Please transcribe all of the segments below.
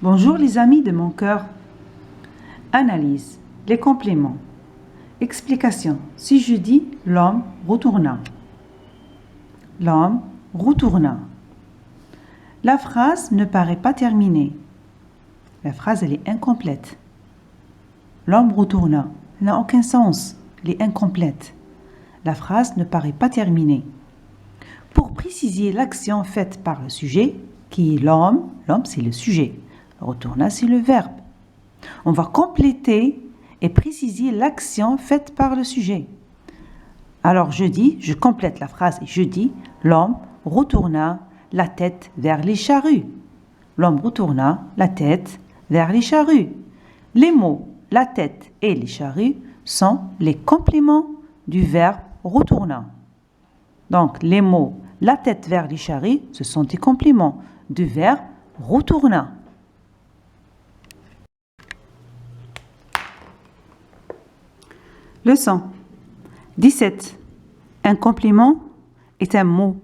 Bonjour les amis de mon cœur. Analyse. Les compléments. Explication. Si je dis l'homme retourna. L'homme retourna. La phrase ne paraît pas terminée. La phrase, elle est incomplète. L'homme retourna. Elle n'a aucun sens. Elle est incomplète. La phrase ne paraît pas terminée. Pour préciser l'action faite par le sujet, qui est l'homme c'est le sujet. Retourna, c'est le verbe. On va compléter et préciser l'action faite par le sujet. Alors je complète la phrase et je dis, l'homme retourna la tête vers les charrues. L'homme retourna la tête vers les charrues. Les mots la tête et les charrues sont les compléments du verbe retourna. Donc les mots la tête vers les charrues, ce sont des compléments du verbe retourna. Leçon 17. Un complément est un mot.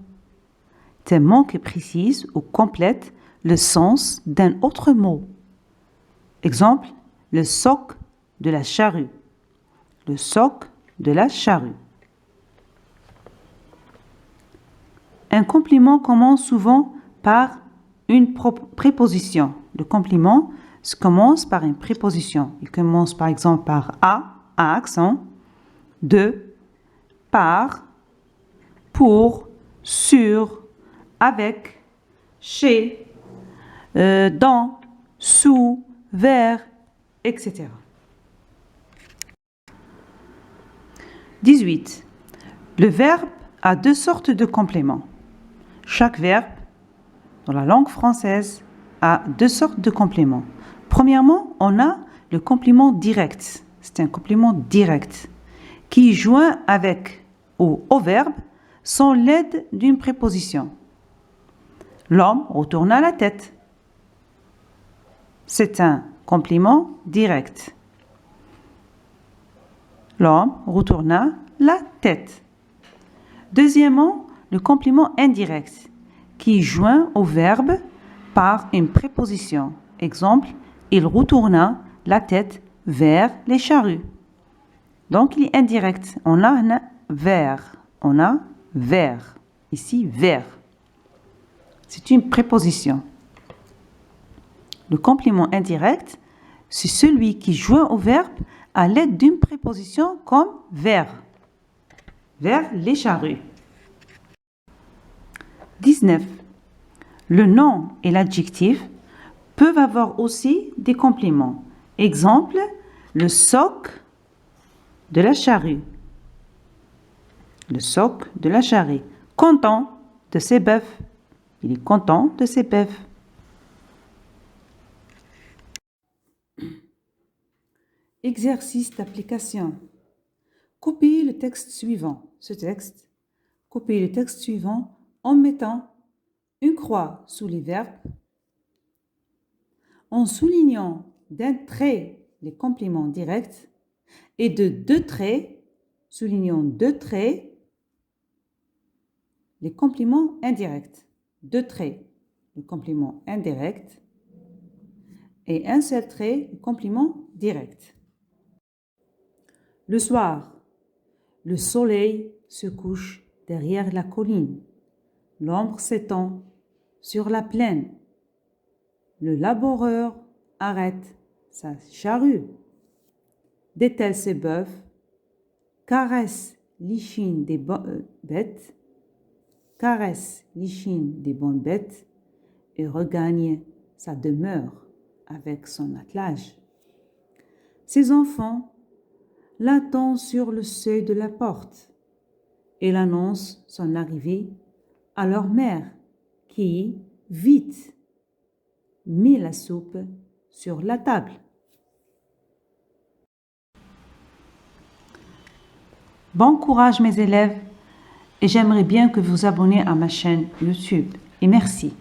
C'est un mot qui précise ou complète le sens d'un autre mot. Exemple, le soc de la charrue. Le soc de la charrue. Un complément commence souvent par une préposition. Le complément commence par une préposition. Il commence par exemple par à accent, de, par, pour, sur, avec, chez, dans, sous, vers, etc. 18. Le verbe a deux sortes de compléments. Chaque verbe, dans la langue française, a deux sortes de compléments. Premièrement, on a le complément direct. C'est un complément direct qui joint avec ou au verbe sans l'aide d'une préposition. L'homme retourna la tête. C'est un complément direct. L'homme retourna la tête. Deuxièmement, le complément indirect qui joint au verbe par une préposition. Exemple, il retourna la tête vers les charrues. Donc, il est indirect. On a un vers. On a vers. Ici, vers. C'est une préposition. Le complément indirect, c'est celui qui joint au verbe à l'aide d'une préposition comme vers. Vers les charrues. 19. Le nom et l'adjectif peuvent avoir aussi des compléments. Exemple, le soc de la charrue. Le soc de la charrue. Content de ses bœufs. Il est content de ses bœufs. Exercice d'application. Copiez le texte suivant. Copiez le texte suivant en mettant une croix sous les verbes, en soulignant d'un trait les compléments directs et de deux traits, soulignant deux traits, les compléments indirects. Deux traits, le complément indirect et un seul trait, le complément direct. Le soir, le soleil se couche derrière la colline. L'ombre s'étend sur la plaine. Le laboureur arrête sa charrue, dételle ses bœufs, caresse l'échine des bonnes bêtes, et regagne sa demeure avec son attelage. Ses enfants l'attendent sur le seuil de la porte et annoncent son arrivée à leur mère qui, vite, met la soupe sur la table. Bon courage mes élèves et j'aimerais bien que vous abonnez à ma chaîne YouTube et merci.